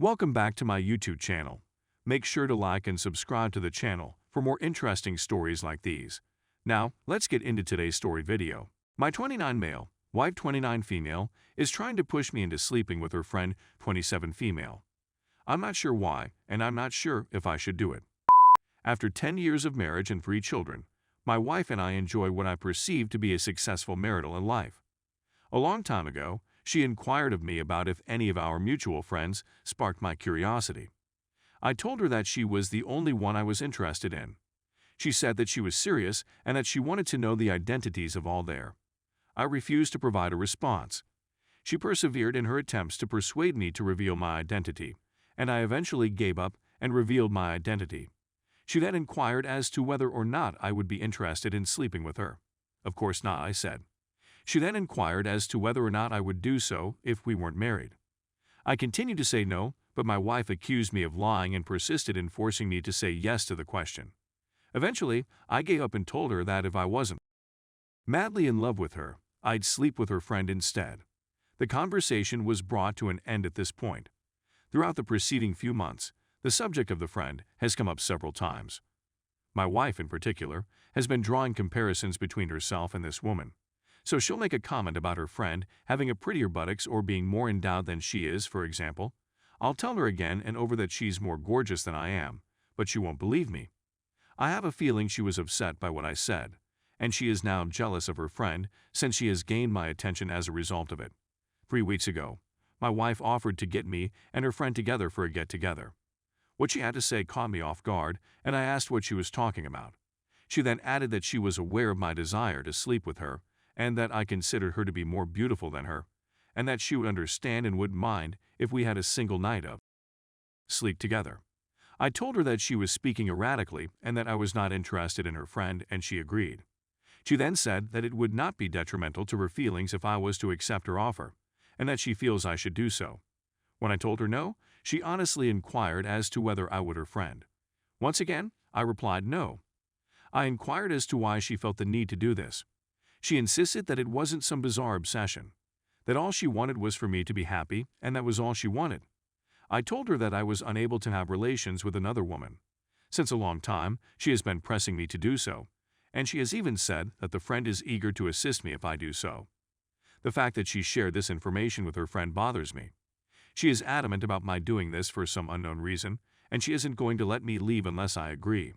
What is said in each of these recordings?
Welcome back to my YouTube channel. Make sure to like and subscribe to the channel for more interesting stories like these. Now, let's get into today's story video. My 29 male, wife 29 female, is trying to push me into sleeping with her friend 27 female. I'm not sure why, and I'm not sure if I should do it. After 10 years of marriage and 3 children, my wife and I enjoy what I perceive to be a successful marital life. A long time ago, she inquired of me about if any of our mutual friends sparked my curiosity. I told her that she was the only one I was interested in. She said that she was serious and that she wanted to know the identities of all there. I refused to provide a response. She persevered in her attempts to persuade me to reveal my identity, and I eventually gave up and revealed my identity. She then inquired as to whether or not I would be interested in sleeping with her. Of course not, I said. She then inquired as to whether or not I would do so if we weren't married. I continued to say no, but my wife accused me of lying and persisted in forcing me to say yes to the question. Eventually, I gave up and told her that if I wasn't madly in love with her, I'd sleep with her friend instead. The conversation was brought to an end at this point. Throughout the preceding few months, the subject of the friend has come up several times. My wife, in particular, has been drawing comparisons between herself and this woman. So she'll make a comment about her friend having a prettier buttocks or being more endowed than she is, for example. I'll tell her again and over that she's more gorgeous than I am, but she won't believe me. I have a feeling she was upset by what I said, and she is now jealous of her friend since she has gained my attention as a result of it. 3 weeks ago, my wife offered to get me and her friend together for a get-together. What she had to say caught me off guard, and I asked what she was talking about. She then added that she was aware of my desire to sleep with her, and that I considered her to be more beautiful than her, and that she would understand and wouldn't mind if we had a single night of sleep together. I told her that she was speaking erratically and that I was not interested in her friend, and she agreed. She then said that it would not be detrimental to her feelings if I was to accept her offer, and that she feels I should do so. When I told her no, she honestly inquired as to whether I would her friend. Once again, I replied no. I inquired as to why she felt the need to do this. She insisted that it wasn't some bizarre obsession, that all she wanted was for me to be happy, and that was all she wanted. I told her that I was unable to have relations with another woman. Since a long time, she has been pressing me to do so, and she has even said that the friend is eager to assist me if I do so. The fact that she shared this information with her friend bothers me. She is adamant about my doing this for some unknown reason, and she isn't going to let me leave unless I agree.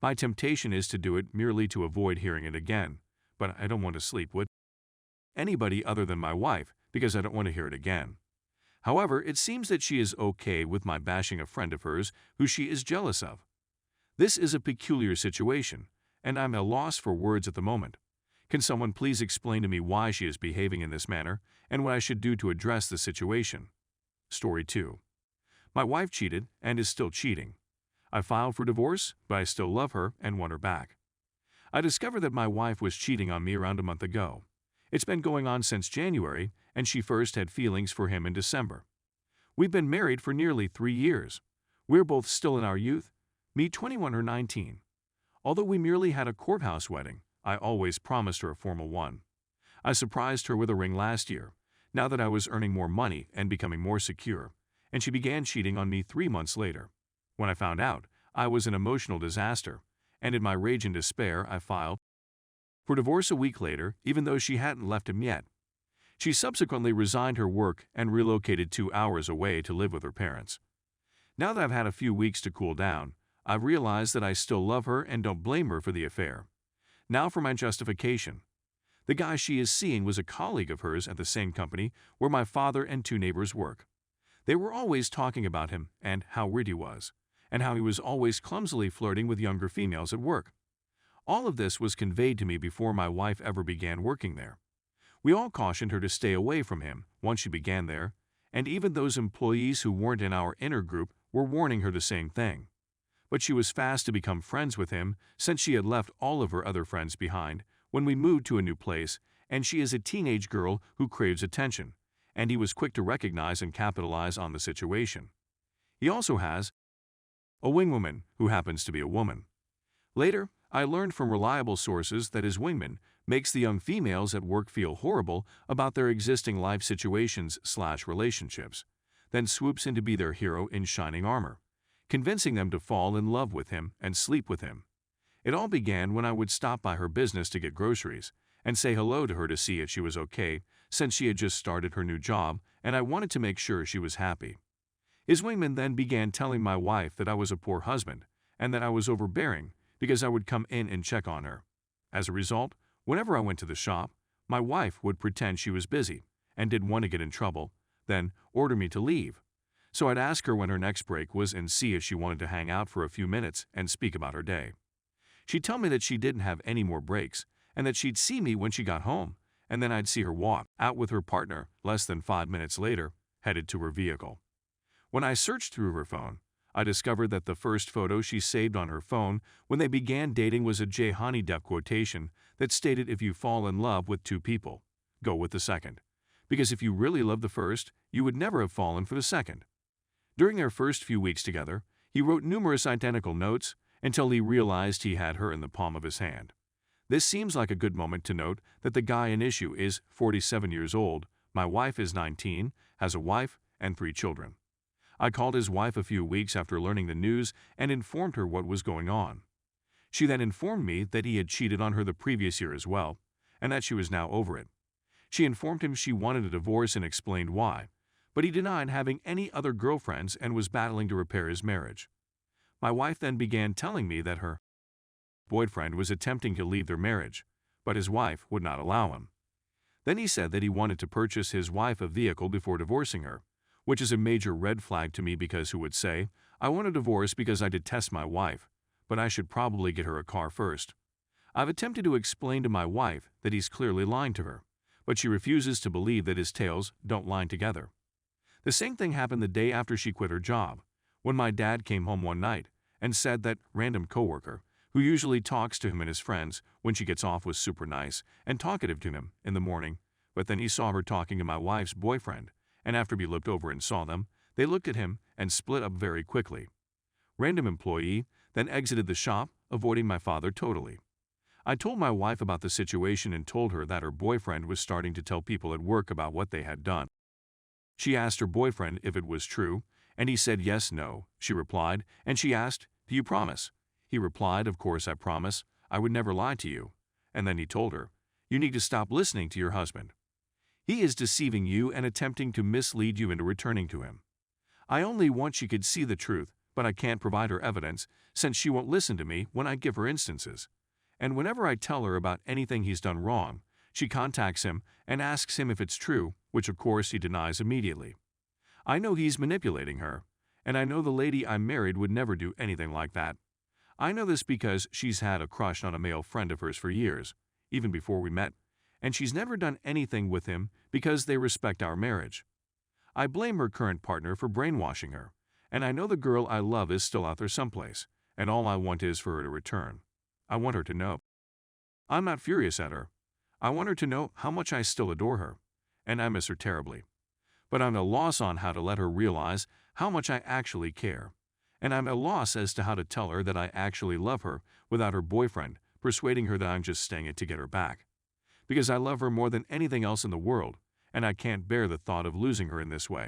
My temptation is to do it merely to avoid hearing it again, but I don't want to sleep with anybody other than my wife because I don't want to hear it again. However, it seems that she is okay with my bashing a friend of hers who she is jealous of. This is a peculiar situation, and I'm at a loss for words at the moment. Can someone please explain to me why she is behaving in this manner and what I should do to address the situation? Story 2. My wife cheated and is still cheating. I filed for divorce, but I still love her and want her back. I discovered that my wife was cheating on me around a month ago. It's been going on since January, and she first had feelings for him in December. We've been married for nearly 3 years. We're both still in our youth, me 21, her 19. Although we merely had a courthouse wedding, I always promised her a formal one. I surprised her with a ring last year, now that I was earning more money and becoming more secure, and she began cheating on me 3 months later. When I found out, I was an emotional disaster, and in my rage and despair, I filed for divorce a week later, even though she hadn't left him yet. She subsequently resigned her work and relocated 2 hours away to live with her parents. Now that I've had a few weeks to cool down, I've realized that I still love her and don't blame her for the affair. Now for my justification. The guy she is seeing was a colleague of hers at the same company where my father and 2 neighbors work. They were always talking about him and how weird he was, and how he was always clumsily flirting with younger females at work. All of this was conveyed to me before my wife ever began working there. We all cautioned her to stay away from him once she began there, and even those employees who weren't in our inner group were warning her the same thing. But she was fast to become friends with him since she had left all of her other friends behind when we moved to a new place, and she is a teenage girl who craves attention, and he was quick to recognize and capitalize on the situation. He also has a wingwoman who happens to be a woman. Later, I learned from reliable sources that his wingman makes the young females at work feel horrible about their existing life situations/relationships. then swoops in to be their hero in shining armor, convincing them to fall in love with him and sleep with him. It all began when I would stop by her business to get groceries and say hello to her to see if she was okay, since she had just started her new job and I wanted to make sure she was happy. His wingman then began telling my wife that I was a poor husband and that I was overbearing because I would come in and check on her. As a result, whenever I went to the shop, my wife would pretend she was busy and didn't want to get in trouble, then order me to leave. So I'd ask her when her next break was and see if she wanted to hang out for a few minutes and speak about her day. She'd tell me that she didn't have any more breaks and that she'd see me when she got home, and then I'd see her walk out with her partner less than 5 minutes later, headed to her vehicle. When I searched through her phone, I discovered that the first photo she saved on her phone when they began dating was a Johnny Depp quotation that stated, "If you fall in love with two people, go with the second. Because if you really loved the first, you would never have fallen for the second." During their first few weeks together, he wrote numerous identical notes until he realized he had her in the palm of his hand. This seems like a good moment to note that the guy in issue is 47 years old, my wife is 19, has a wife and 3 children. I called his wife a few weeks after learning the news and informed her what was going on. She then informed me that he had cheated on her the previous year as well, and that she was now over it. She informed him she wanted a divorce and explained why, but he denied having any other girlfriends and was battling to repair his marriage. My wife then began telling me that her boyfriend was attempting to leave their marriage, but his wife would not allow him. Then he said that he wanted to purchase his wife a vehicle before divorcing her, which is a major red flag to me because who would say, "I want a divorce because I detest my wife, but I should probably get her a car first." I've attempted to explain to my wife that he's clearly lying to her, but she refuses to believe that his tales don't line together. The same thing happened the day after she quit her job, when my dad came home one night and said that random coworker, who usually talks to him and his friends when she gets off, was super nice and talkative to him in the morning, but then he saw her talking to my wife's boyfriend, and after he looked over and saw them, they looked at him and split up very quickly. Random employee then exited the shop, avoiding my father totally. I told my wife about the situation and told her that her boyfriend was starting to tell people at work about what they had done. She asked her boyfriend if it was true, and he said yes, no, she replied, and she asked, "Do you promise?" He replied, "Of course I promise, I would never lie to you." And then he told her, "You need to stop listening to your husband. He is deceiving you and attempting to mislead you into returning to him. I only want she could see the truth, but I can't provide her evidence since she won't listen to me when I give her instances. And whenever I tell her about anything he's done wrong, she contacts him and asks him if it's true, which of course he denies immediately. I know he's manipulating her, and I know the lady I married would never do anything like that. I know this because she's had a crush on a male friend of hers for years, even before we met, and she's never done anything with him because they respect our marriage. I blame her current partner for brainwashing her, and I know the girl I love is still out there someplace, and all I want is for her to return. I want her to know. I'm not furious at her. I want her to know how much I still adore her, and I miss her terribly. But I'm at a loss on how to let her realize how much I actually care, and I'm at a loss as to how to tell her that I actually love her without her boyfriend persuading her that I'm just staying it to get her back. Because I love her more than anything else in the world, and I can't bear the thought of losing her in this way.